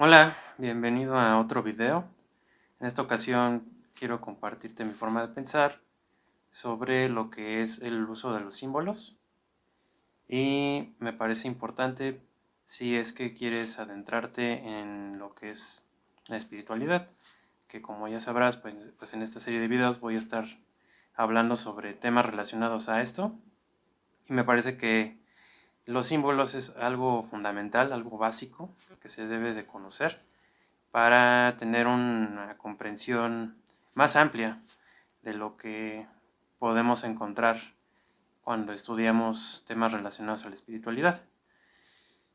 Hola, bienvenido a otro video. En esta ocasión quiero compartirte mi forma de pensar sobre lo que es el uso de los símbolos y me parece importante si es que quieres adentrarte en lo que es la espiritualidad, que como ya sabrás, pues en esta serie de videos voy a estar hablando sobre temas relacionados a esto y me parece que los símbolos es algo fundamental, algo básico que se debe de conocer para tener una comprensión más amplia de lo que podemos encontrar cuando estudiamos temas relacionados a la espiritualidad.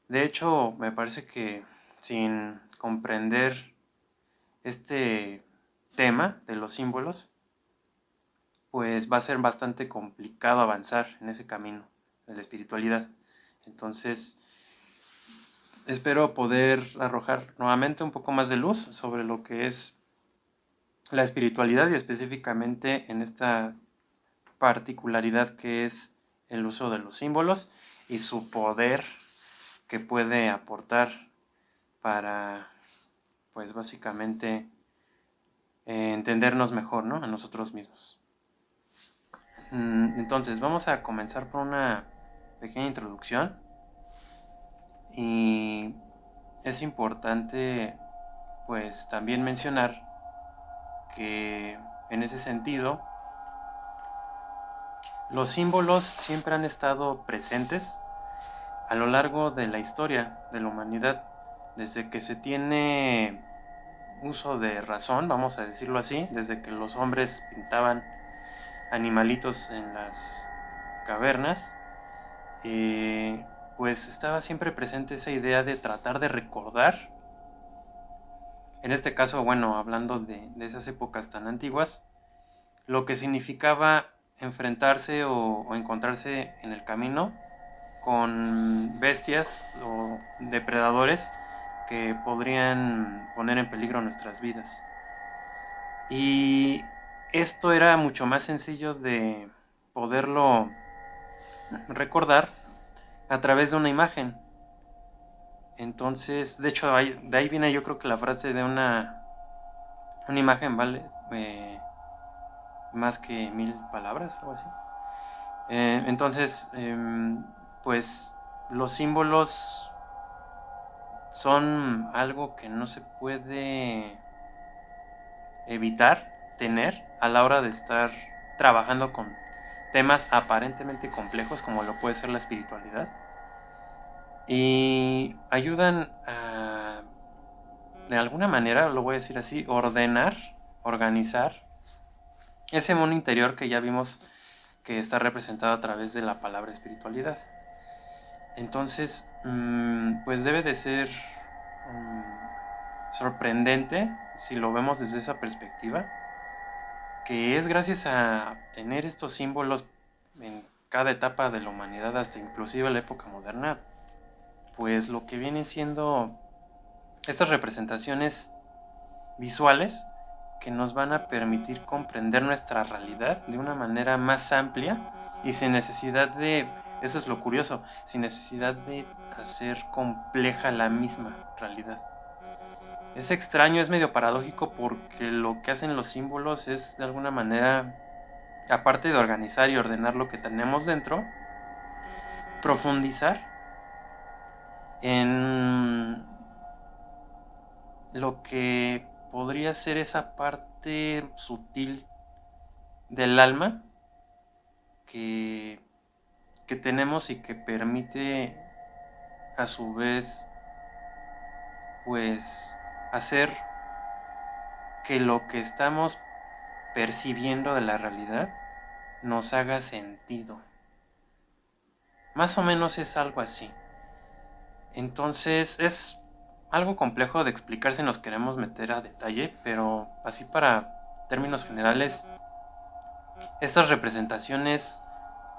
De hecho, me parece que sin comprender este tema de los símbolos, pues va a ser bastante complicado avanzar en ese camino de la espiritualidad. Entonces, espero poder arrojar nuevamente un poco más de luz sobre lo que es la espiritualidad y específicamente en esta particularidad que es el uso de los símbolos y su poder que puede aportar para, pues básicamente, entendernos mejor, ¿no? A nosotros mismos. Entonces, vamos a comenzar por una pequeña introducción y es importante, pues, también mencionar que en ese sentido los símbolos siempre han estado presentes a lo largo de la historia de la humanidad, desde que se tiene uso de razón, vamos a decirlo así, desde que los hombres pintaban animalitos en las cavernas, pues estaba siempre presente esa idea de tratar de recordar, en este caso, bueno, hablando de esas épocas tan antiguas, lo que significaba enfrentarse o encontrarse en el camino con bestias o depredadores que podrían poner en peligro nuestras vidas. Y esto era mucho más sencillo de poderlo recordar a través de una imagen. Entonces, de hecho, de ahí viene yo creo que la frase de una imagen vale más que 1000 palabras, algo así. Entonces, pues los símbolos son algo que no se puede evitar tener a la hora de estar trabajando con temas aparentemente complejos como lo puede ser la espiritualidad y ayudan a, de alguna manera, lo voy a decir así, organizar ese mundo interior que ya vimos que está representado a través de la palabra espiritualidad. Entonces, pues debe de ser sorprendente si lo vemos desde esa perspectiva, que es gracias a tener estos símbolos en cada etapa de la humanidad, hasta inclusive la época moderna, pues lo que vienen siendo estas representaciones visuales que nos van a permitir comprender nuestra realidad de una manera más amplia y sin necesidad de, eso es lo curioso, sin necesidad de hacer compleja la misma realidad. Es extraño, es medio paradójico porque lo que hacen los símbolos es de alguna manera, aparte de organizar y ordenar lo que tenemos dentro, profundizar en lo que podría ser esa parte sutil del alma que, que tenemos y que permite a su vez pues hacer que lo que estamos percibiendo de la realidad nos haga sentido. Más o menos es algo así. Entonces es algo complejo de explicar si nos queremos meter a detalle, pero así para términos generales, estas representaciones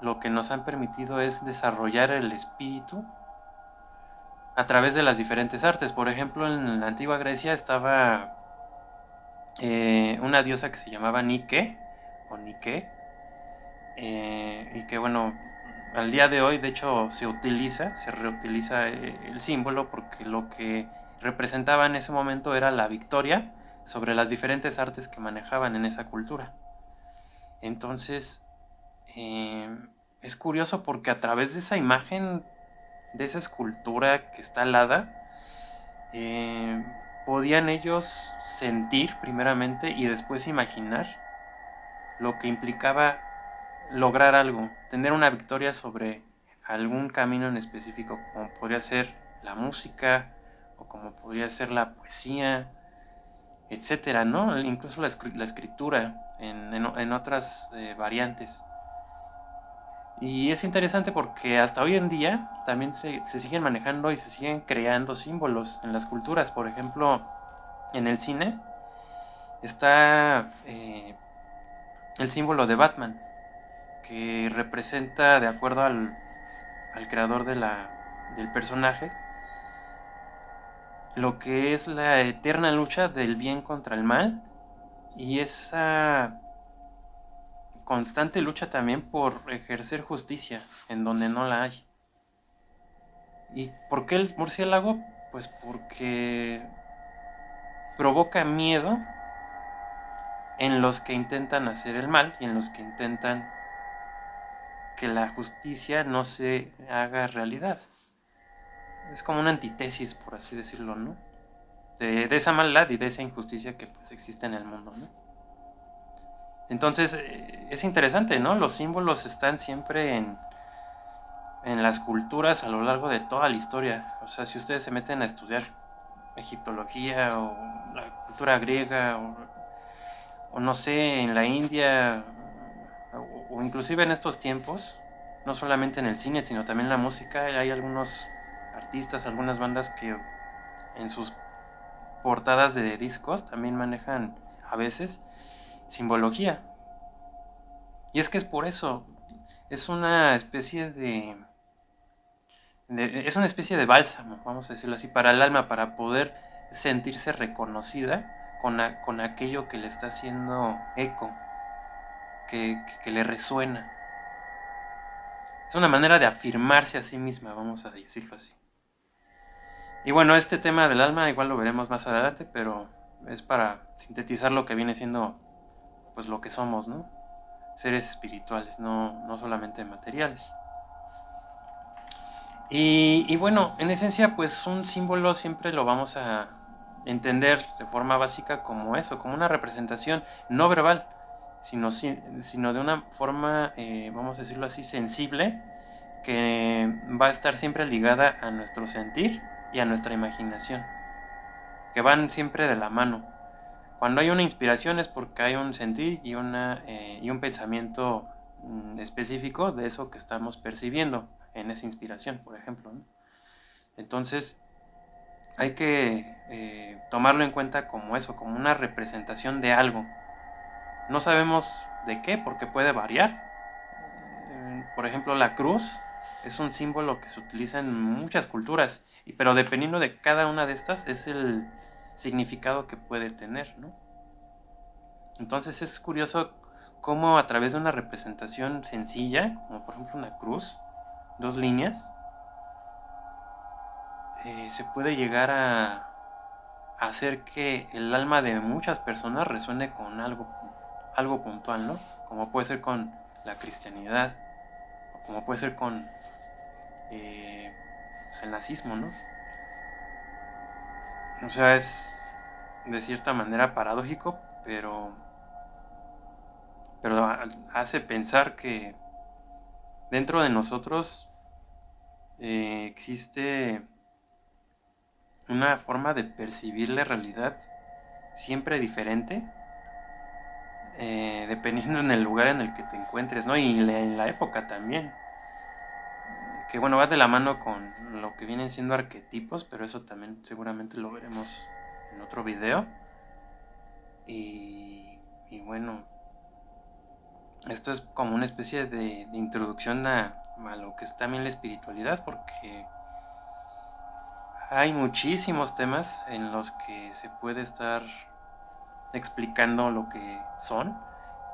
lo que nos han permitido es desarrollar el espíritu a través de las diferentes artes. Por ejemplo, en la antigua Grecia estaba una diosa que se llamaba Nike o Nike, y que bueno, al día de hoy de hecho se reutiliza el símbolo porque lo que representaba en ese momento era la victoria sobre las diferentes artes que manejaban en esa cultura. Entonces, es curioso porque a través de esa imagen, de esa escultura que está alada, podían ellos sentir primeramente y después imaginar lo que implicaba lograr algo, tener una victoria sobre algún camino en específico, como podría ser la música o como podría ser la poesía, etcétera, ¿no? Incluso la escritura en otras variantes. Y es interesante porque hasta hoy en día también se siguen manejando y se siguen creando símbolos en las culturas. Por ejemplo, en el cine está el símbolo de Batman, que representa, de acuerdo al creador del personaje, lo que es la eterna lucha del bien contra el mal y esa constante lucha también por ejercer justicia en donde no la hay. ¿Y por qué el murciélago? Pues porque provoca miedo en los que intentan hacer el mal y en los que intentan que la justicia no se haga realidad. Es como una antítesis, por así decirlo, ¿no? De esa maldad y de esa injusticia que pues existe en el mundo, ¿no? Entonces, es interesante, ¿no? Los símbolos están siempre en las culturas a lo largo de toda la historia. O sea, si ustedes se meten a estudiar egiptología o la cultura griega o no sé, en la India o inclusive en estos tiempos, no solamente en el cine, sino también en la música, hay algunos artistas, algunas bandas que en sus portadas de discos también manejan a veces simbología. Y es que es por eso, es una especie es una especie de bálsamo, vamos a decirlo así, para el alma, para poder sentirse reconocida con aquello que le está haciendo eco, que le resuena. Es una manera de afirmarse a sí misma, vamos a decirlo así. Y bueno, este tema del alma igual lo veremos más adelante, pero es para sintetizar lo que viene siendo pues lo que somos, ¿no? Seres espirituales, no solamente materiales. Y bueno, en esencia, pues un símbolo siempre lo vamos a entender de forma básica como eso, como una representación no verbal, sino de una forma, vamos a decirlo así, sensible, que va a estar siempre ligada a nuestro sentir y a nuestra imaginación, que van siempre de la mano. Cuando hay una inspiración es porque hay un sentir y un pensamiento específico de eso que estamos percibiendo en esa inspiración, por ejemplo, ¿no? Entonces hay que tomarlo en cuenta como eso, como una representación de algo. No sabemos de qué, porque puede variar. Por ejemplo, la cruz es un símbolo que se utiliza en muchas culturas, pero dependiendo de cada una de estas es el significado que puede tener, ¿no? Entonces es curioso cómo a través de una representación sencilla, como por ejemplo una cruz, dos líneas, se puede llegar a hacer que el alma de muchas personas resuene con algo puntual, ¿no? Como puede ser con la cristianidad, o como puede ser con pues el nazismo, ¿no? O sea, es de cierta manera paradójico, pero hace pensar que dentro de nosotros existe una forma de percibir la realidad siempre diferente, dependiendo en el lugar en el que te encuentres, ¿no? Y en la época también. Que bueno, va de la mano con lo que vienen siendo arquetipos, pero eso también seguramente lo veremos en otro video. Y bueno, esto es como una especie de introducción a lo que es también la espiritualidad, porque hay muchísimos temas en los que se puede estar explicando lo que son,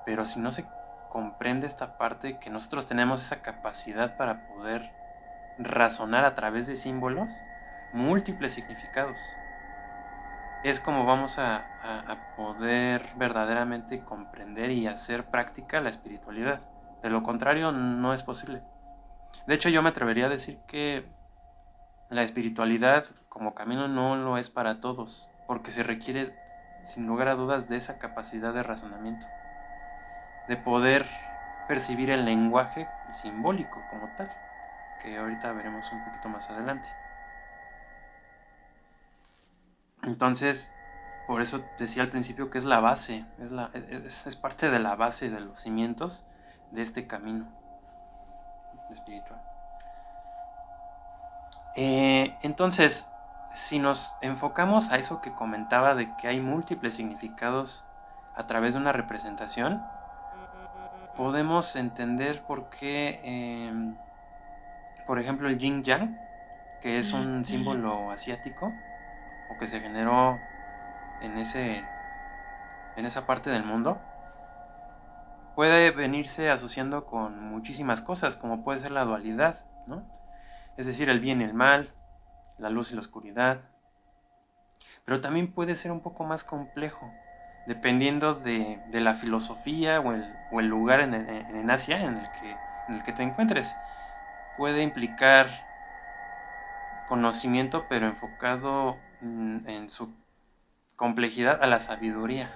pero si no se comprende esta parte que nosotros tenemos esa capacidad para poder razonar a través de símbolos múltiples significados. es como vamos a poder verdaderamente comprender y hacer práctica la espiritualidad. De lo contrario, no es posible. De hecho, yo me atrevería a decir que la espiritualidad como camino no lo es para todos, porque se requiere, sin lugar a dudas, de esa capacidad de razonamiento, de poder percibir el lenguaje simbólico como tal, que ahorita veremos un poquito más adelante. Entonces, por eso decía al principio que es la base, es parte de la base de los cimientos de este camino espiritual. Entonces, si nos enfocamos a eso que comentaba de que hay múltiples significados a través de una representación, podemos entender por qué, por ejemplo, el yin yang, que es un símbolo asiático o que se generó en esa parte del mundo, puede venirse asociando con muchísimas cosas, como puede ser la dualidad, ¿no? Es decir, el bien y el mal, la luz y la oscuridad. Pero también puede ser un poco más complejo, dependiendo de la filosofía o el lugar en Asia en el que te encuentres. Puede implicar conocimiento, pero enfocado en su complejidad a la sabiduría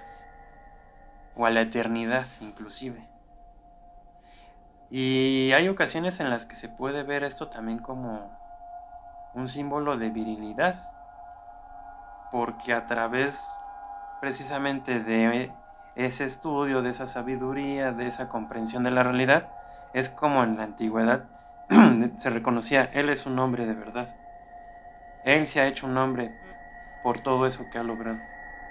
o a la eternidad inclusive. Y hay ocasiones en las que se puede ver esto también como un símbolo de virilidad, porque a través precisamente de ese estudio, de esa sabiduría, de esa comprensión de la realidad, es como en la antigüedad se reconocía, él es un hombre de verdad. Él se ha hecho un hombre por todo eso que ha logrado,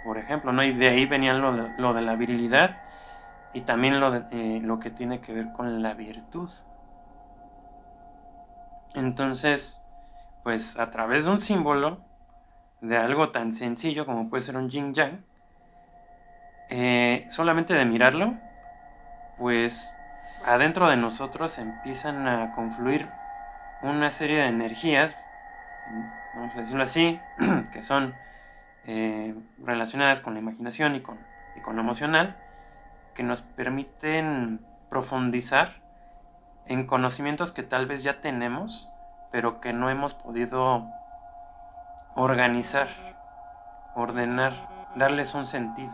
por ejemplo, ¿no? Y de ahí venían lo de la virilidad y también lo que tiene que ver con la virtud. Entonces, pues a través de un símbolo, de algo tan sencillo como puede ser un yin yang, solamente de mirarlo, pues adentro de nosotros empiezan a confluir una serie de energías, vamos a decirlo así, que son relacionadas con la imaginación y con lo emocional, que nos permiten profundizar en conocimientos que tal vez ya tenemos, pero que no hemos podido organizar, ordenar, darles un sentido.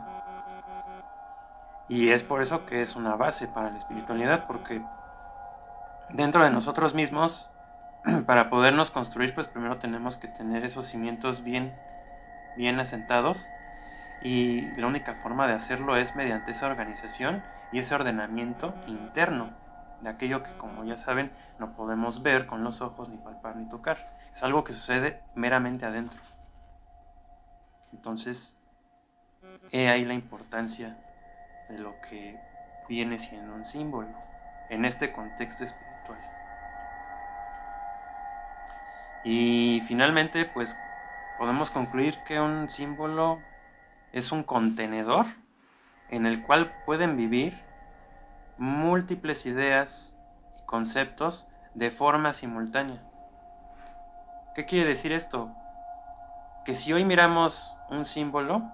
Y es por eso que es una base para la espiritualidad, porque dentro de nosotros mismos, para podernos construir, pues primero tenemos que tener esos cimientos bien asentados, y la única forma de hacerlo es mediante esa organización y ese ordenamiento interno de aquello que, como ya saben, no podemos ver con los ojos, ni palpar, ni tocar. Es algo que sucede meramente adentro. Entonces, he ahí la importancia de lo que viene siendo un símbolo en este contexto espiritual. Y finalmente, pues podemos concluir que un símbolo es un contenedor en el cual pueden vivir múltiples ideas y conceptos de forma simultánea. ¿Qué quiere decir esto? Que si hoy miramos un símbolo,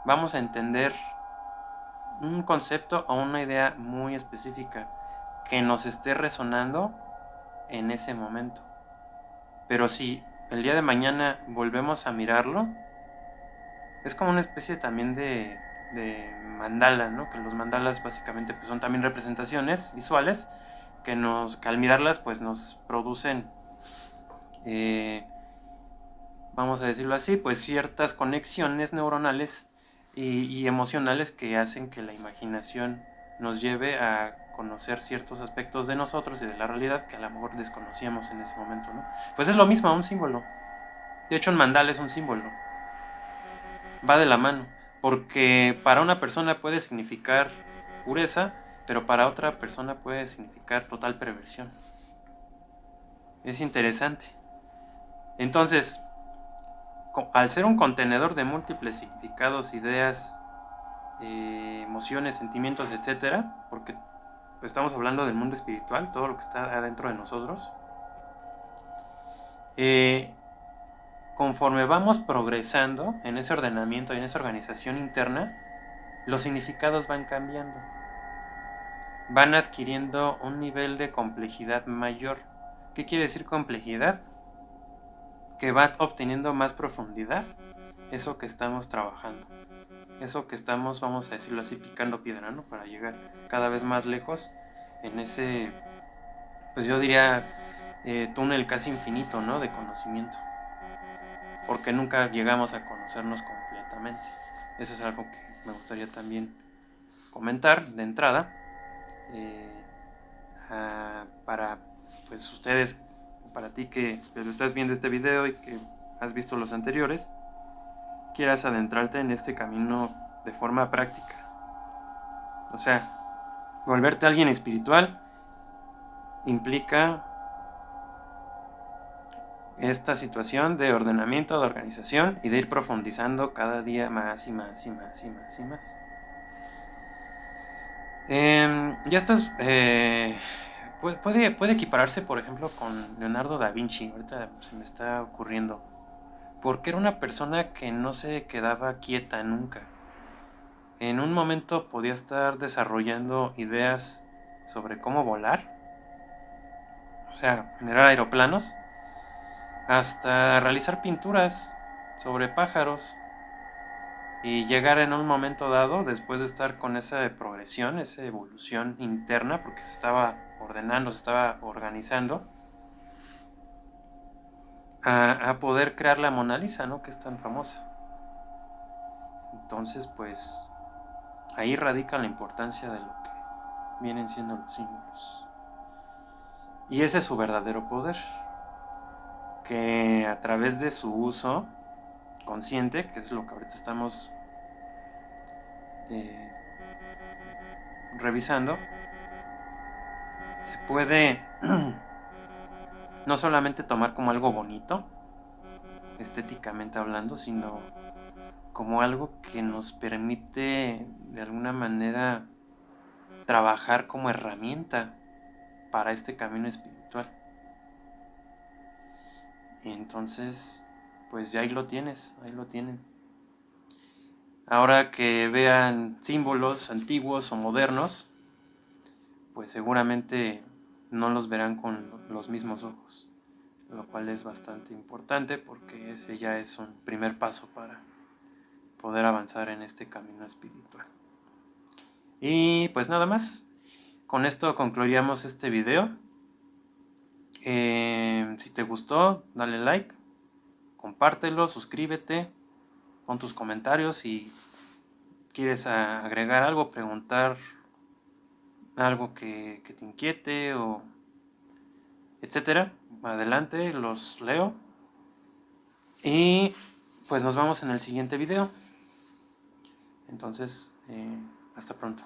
vamos a entender un concepto o una idea muy específica que nos esté resonando en ese momento. Pero si el día de mañana volvemos a mirarlo, es como una especie también de mandala, ¿no? Que los mandalas básicamente pues son también representaciones visuales que al mirarlas pues nos producen, vamos a decirlo así, pues ciertas conexiones neuronales y emocionales que hacen que la imaginación nos lleve a conocer ciertos aspectos de nosotros y de la realidad que a lo mejor desconocíamos en ese momento, ¿no? Pues es lo mismo, un símbolo. De hecho, un mandala es un símbolo. Va de la mano, porque para una persona puede significar pureza, pero para otra persona puede significar total perversión. Es interesante. Entonces, al ser un contenedor de múltiples significados, ideas, emociones, sentimientos, etcétera, porque estamos hablando del mundo espiritual, todo lo que está adentro de nosotros, conforme vamos progresando en ese ordenamiento y en esa organización interna, los significados van cambiando. Van adquiriendo un nivel de complejidad mayor. ¿Qué quiere decir complejidad? Que va obteniendo más profundidad eso que estamos trabajando. Eso que estamos, vamos a decirlo así, picando piedra, ¿no? Para llegar cada vez más lejos en ese, pues yo diría, túnel casi infinito, ¿no? De conocimiento. Porque nunca llegamos a conocernos completamente. Eso es algo que me gustaría también comentar de entrada. Para pues ustedes, para ti que estás viendo este video y que has visto los anteriores, quieras adentrarte en este camino de forma práctica. O sea, volverte alguien espiritual implica esta situación de ordenamiento, de organización y de ir profundizando cada día más y más y más y más y más. Ya estás... puede equipararse, por ejemplo, con Leonardo da Vinci. Ahorita se me está ocurriendo. Porque era una persona que no se quedaba quieta nunca. En un momento podía estar desarrollando ideas sobre cómo volar, o sea, generar aeroplanos, hasta realizar pinturas sobre pájaros y llegar en un momento dado, después de estar con esa progresión, esa evolución interna, porque se estaba ordenando, se estaba organizando, a poder crear la Mona Lisa, ¿no? Que es tan famosa. Entonces, pues, ahí radica la importancia de lo que vienen siendo los símbolos. Y ese es su verdadero poder, que a través de su uso consciente, que es lo que ahorita estamos revisando, se puede no solamente tomar como algo bonito, estéticamente hablando, sino como algo que nos permite de alguna manera trabajar como herramienta para este camino espiritual. Y entonces, pues ya ahí lo tienes, ahí lo tienen. Ahora que vean símbolos antiguos o modernos, pues seguramente no los verán con los mismos ojos, lo cual es bastante importante porque ese ya es un primer paso para poder avanzar en este camino espiritual. Y pues nada más, con esto concluiríamos este video. Si te gustó, dale like, compártelo, suscríbete, pon tus comentarios si quieres agregar algo, preguntar algo que te inquiete o etcétera. Adelante, los leo. Y pues nos vemos en el siguiente video. Entonces, hasta pronto.